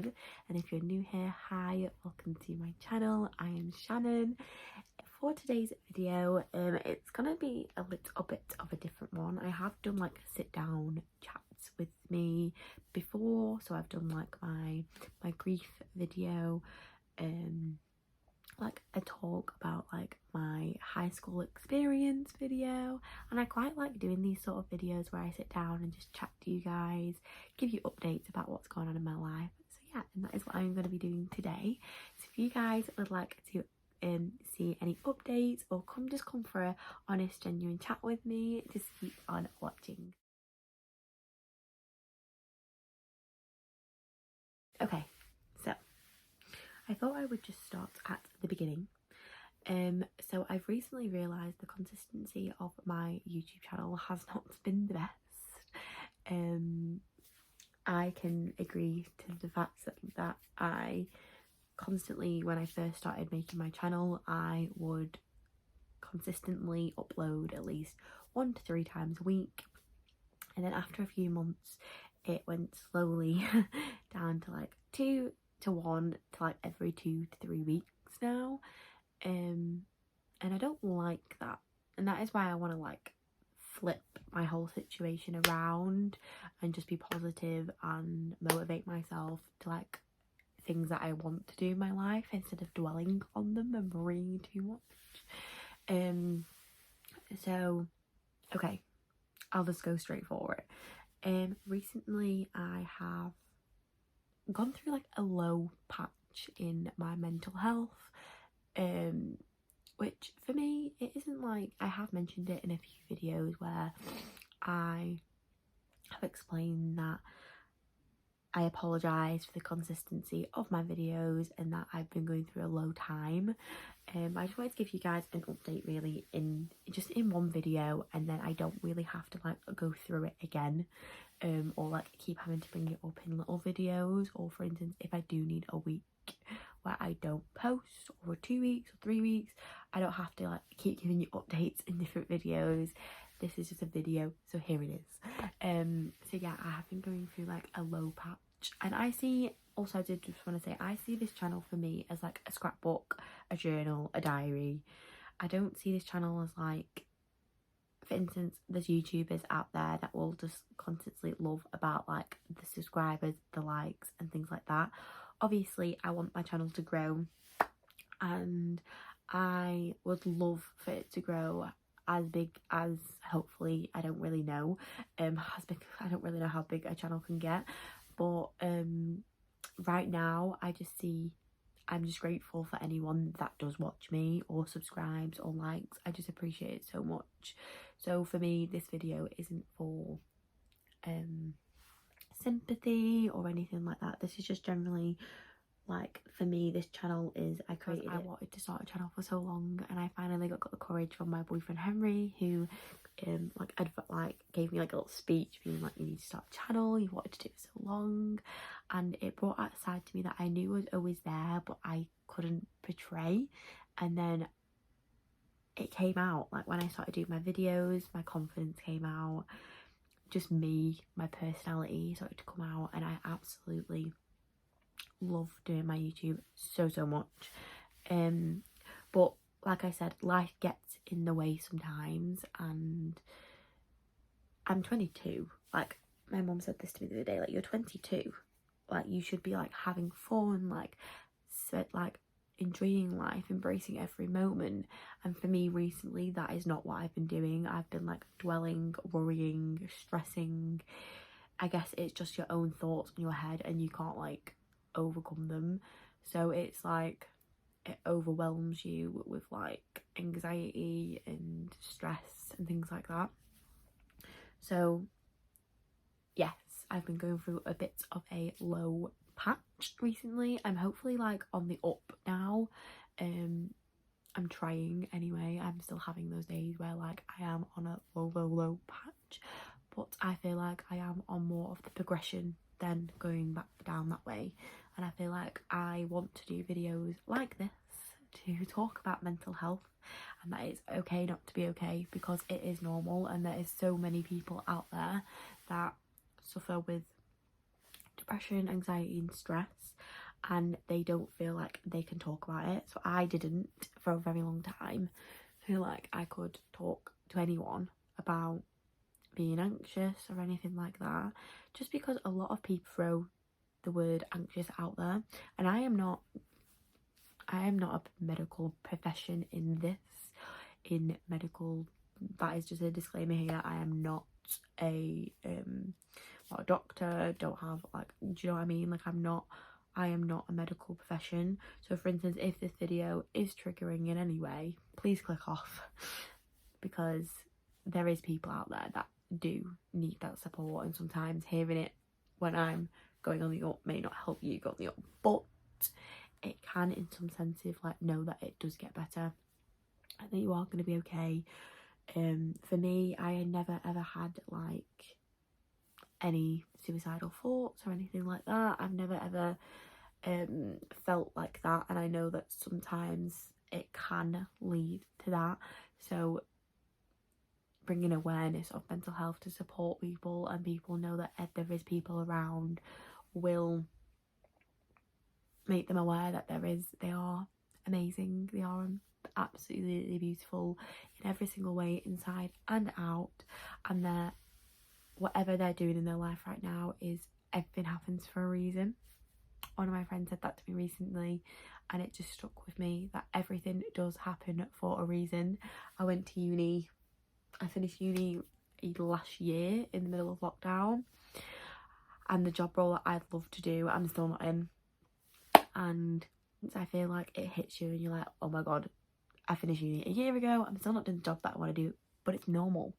with. And if you're new here, hi, welcome to my channel. I am Shannon. For today's video, it's gonna be a little bit of a different one. I have done like sit down chats with me before, so I've done like my grief video, like a talk about like my high school experience video, and I quite like doing these sort of videos where I sit down and just chat to you guys, give you updates about what's going on in my life. So yeah, and that is what I'm going to be doing today. So if you guys would like to see any updates or come for a honest, genuine chat with me, just keep on watching. Okay, so I thought I would just start at the beginning. So I've recently realised the consistency of my YouTube channel has not been the best. I can agree to the fact that I constantly, when I first started making my channel, I would consistently upload at least 1 to 3 times a week, and then after a few months it went slowly down to like 2 to 1 to like every 2 to 3 weeks now. And I don't like that, and that is why I want to like flip my whole situation around and just be positive and motivate myself to like things that I want to do in my life instead of dwelling on them and worrying too much. So okay, I'll just go straight for it. Recently I have gone through like a low patch in my mental health, which for me, it isn't like, I have mentioned it in a few videos where I have explained that I apologise for the consistency of my videos and that I've been going through a low time. I just wanted to give you guys an update really in one video, and then I don't really have to like go through it again, or like keep having to bring it up in little videos. Or for instance, if I do need a week where I don't post, or 2 weeks or 3 weeks, I don't have to like keep giving you updates in different videos. This is just a video, so here it is. So yeah, I have been going through like a low patch, and I see, also I did just want to say, I see this channel for me as like a scrapbook, a journal, a diary. I don't see this channel as like, for instance, there's YouTubers out there that will just constantly love about like the subscribers, the likes and things like that. Obviously I want my channel to grow, and I would love for it to grow as big as, hopefully, I don't really know, as big, I don't really know how big a channel can get, but right now I just see, I'm just grateful for anyone that does watch me or subscribes or likes. I just appreciate it so much. So for me, this video isn't for sympathy or anything like that. This is just generally like, for me, this channel is, I wanted to start a channel for so long, and I finally got the courage from my boyfriend Henry, who gave me like a little speech being like, you need to start a channel, you've wanted to do it for so long. And it brought out a side to me that I knew was always there but I couldn't portray. And then it came out, like when I started doing my videos, my confidence came out, just me, my personality started to come out, and I absolutely love doing my YouTube so much. But like I said, life gets in the way sometimes, and I'm 22. Like, my mum said this to me the other day, like, you're 22, like you should be like having fun, like enjoying life, embracing every moment. And for me recently, that is not what I've been doing. I've been like dwelling, worrying, stressing. I guess it's just your own thoughts in your head and you can't like overcome them, so it's like it overwhelms you with like anxiety and stress and things like that. So yes, I've been going through a bit of a low patch recently. I'm hopefully like on the up now. I'm trying anyway. I'm still having those days where like I am on a low patch, but I feel like I am on more of the progression than going back down that way. And I feel like I want to do videos like this to talk about mental health, and that it's okay not to be okay, because it is normal, and there is so many people out there that suffer with depression, anxiety and stress, and they don't feel like they can talk about it. So I didn't for a very long time feel like I could talk to anyone about being anxious or anything like that, just because a lot of people throw the word anxious out there, and I am not a medical profession in medical. That is just a disclaimer here. I am not a not a doctor, don't have like, do you know what I mean? Like I am not a medical profession. So for instance, if this video is triggering in any way, please click off, because there is people out there that do need that support, and sometimes hearing it when I'm going on the up may not help you go on the up, but it can in some sense like know that it does get better and that you are going to be okay. For me, I had never ever had like any suicidal thoughts or anything like that. I've never ever felt like that, and I know that sometimes it can lead to that. So bringing awareness of mental health to support people, and people know that if there is people around, will make them aware that they are amazing, they are absolutely beautiful in every single way, inside and out, and that whatever they're doing in their life right now is everything happens for a reason. One of my friends said that to me recently, and it just stuck with me, that everything does happen for a reason. I went to uni, I finished uni last year in the middle of lockdown, and the job role that I'd love to do, I'm still not in. And I feel like it hits you and you're like, oh my god, I finished uni a year ago, I'm still not doing the job that I want to do. But it's normal,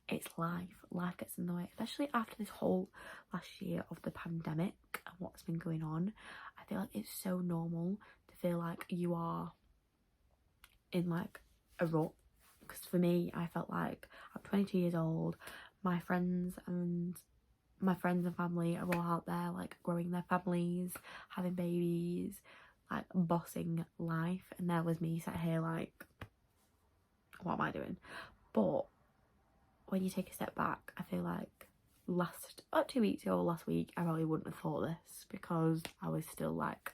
it's life gets in the way, especially after this whole last year of the pandemic and what's been going on. I feel like it's so normal to feel like you are in like a rut, because for me, I felt like I'm 22 years old, my friends and family are all out there like growing their families, having babies, like bossing life, and there was me sat here like, what am I doing? But when you take a step back, I feel like about 2 weeks ago or last week, I probably wouldn't have thought this, because I was still like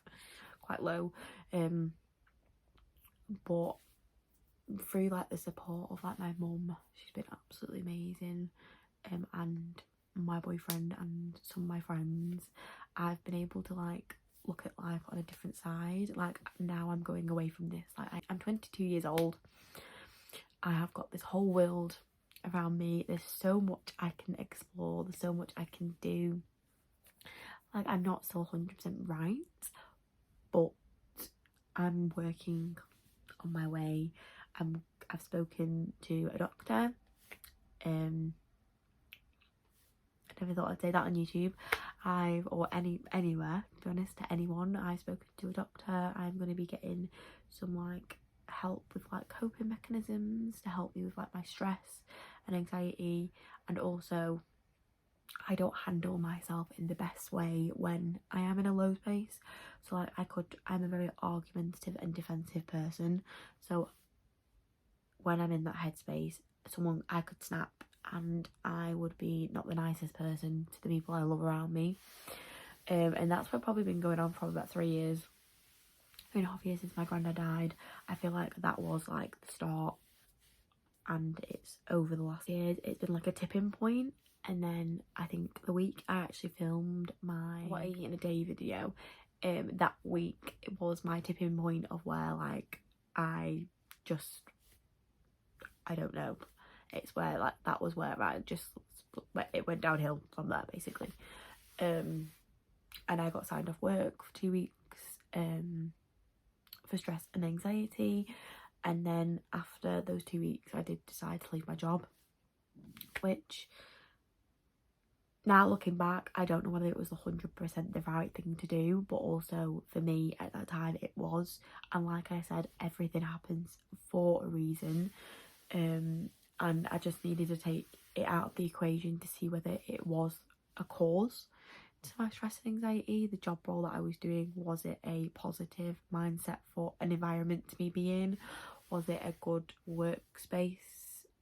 quite low, but through like the support of like my mum, she's been absolutely amazing, and my boyfriend and some of my friends, I've been able to like look at life on a different side. Like now I'm going away from this, like I'm 22 years old, I have got this whole world around me, there's so much I can explore, there's so much I can do. Like I'm not still 100% right, but I'm working on my way. I've spoken to a doctor. I never thought I'd say that on YouTube. Anywhere, to be honest, to anyone. I've spoken to a doctor. I'm going to be getting some like help with like coping mechanisms to help me with like my stress and anxiety, and also I don't handle myself in the best way when I am in a low space. So like I'm a very argumentative and defensive person, so when I'm in that headspace, I could snap and I would be not the nicest person to the people I love around me. And that's what probably been going on for about 3 years, 3.5 years since my granddad died. I feel like that was like the start, and it's over the last years, it's been like a tipping point. And then I think the week I actually filmed my what I eat in a day video, that week it was my tipping point of where like I don't know, it's where like that was where it went downhill from there basically. And I got signed off work for 2 weeks for stress and anxiety, and then after those 2 weeks I did decide to leave my job, which now looking back I don't know whether it was 100% the right thing to do, but also for me at that time it was. And like I said, everything happens for a reason, and I just needed to take it out of the equation to see whether it was a cause to my stress and anxiety. The job role that I was doing, was it a positive mindset for an environment to be in? Was it a good workspace?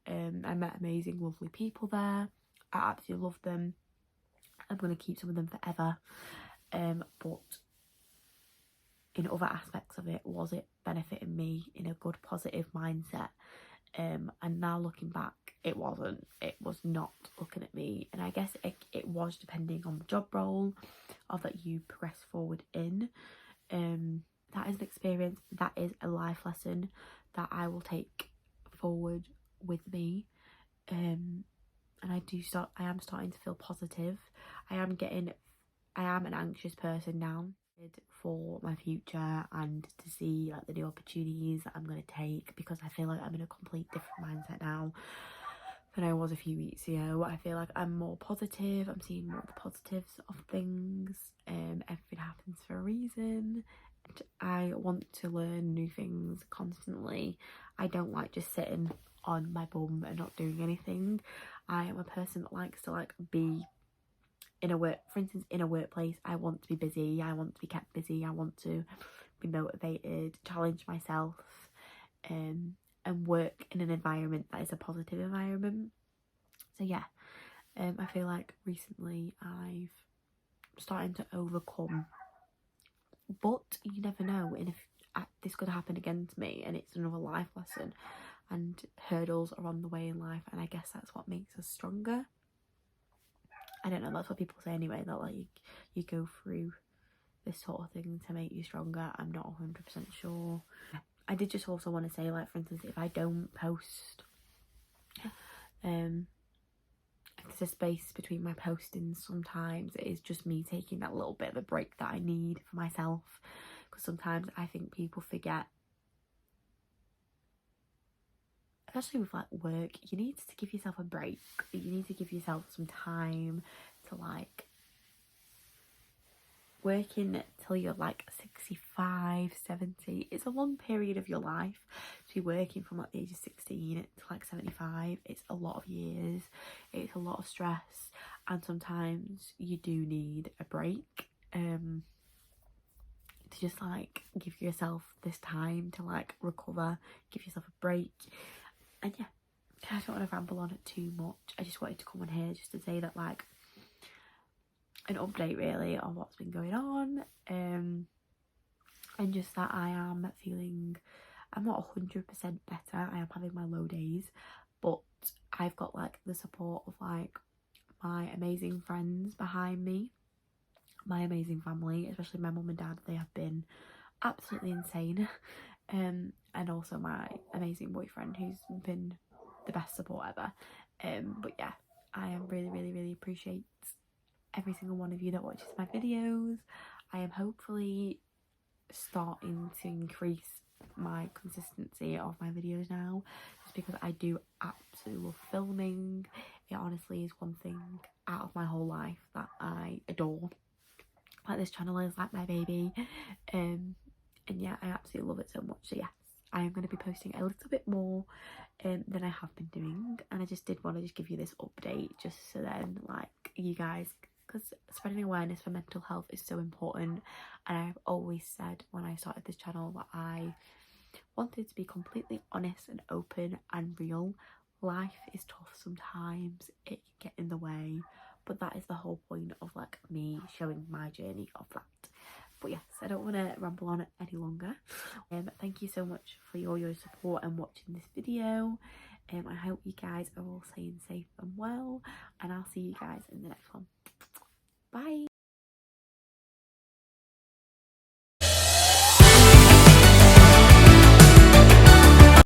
I met amazing lovely people there, I absolutely loved them, I'm going to keep some of them forever. but in other aspects of it, was it benefiting me in a good positive mindset? And now looking back, it wasn't. It was not looking at me, and I guess it was depending on the job role or that you progress forward in. That is an experience, that is a life lesson that I will take forward with me. And I am starting to feel positive. I am an anxious person now for my future and to see like the new opportunities that I'm going to take, because I feel like I'm in a complete different mindset now than I was a few weeks ago. I feel like I'm more positive. I'm seeing more of the positives of things. Everything happens for a reason. I want to learn new things constantly. I don't like just sitting on my bum and not doing anything. I am a person that likes to like be in a workplace. I want to be busy. I want to be kept busy. I want to be motivated, challenge myself, and work in an environment that is a positive environment. So yeah, I feel like recently I've started to overcome, but you never know, and if this could happen again to me, and it's another life lesson, and hurdles are on the way in life, and I guess that's what makes us stronger. I don't know, that's what people say anyway, that like you go through this sort of thing to make you stronger. I'm not 100% sure. I did just also want to say, like, for instance, if I don't post, there's a space between my postings sometimes. It is just me taking that little bit of a break that I need for myself, because sometimes I think people forget, especially with like work, you need to give yourself a break. You need to give yourself some time to like working till you're like 65, 70. It's a long period of your life to be working from like the age of 16 to like 75. It's a lot of years, it's a lot of stress, and sometimes you do need a break, to just like give yourself this time to like recover, give yourself a break. And yeah, I don't want to ramble on it too much. I just wanted to come on here just to say that, like, an update really on what's been going on, and just that I am feeling, I'm not 100% better. I am having my low days, but I've got like the support of like my amazing friends behind me, my amazing family, especially my mum and dad. They have been absolutely insane, and also my amazing boyfriend, who's been the best support ever. But yeah, I am really appreciate every single one of you that watches my videos. I am hopefully starting to increase my consistency of my videos now, just because I do absolutely love filming. It honestly is one thing out of my whole life that I adore. Like, this channel is like my baby, and yeah, I absolutely love it so much. So yes, I am going to be posting a little bit more than I have been doing, and I just did want to just give you this update, just so then like you guys, because spreading awareness for mental health is so important. And I've always said when I started this channel that I wanted to be completely honest and open and real. Life is tough sometimes, it can get in the way, but that is the whole point of like me showing my journey of that. But yes, I don't want to ramble on any longer. Thank you so much for all your support and watching this video. I hope you guys are all staying safe and well, and I'll see you guys in the next one. Bye.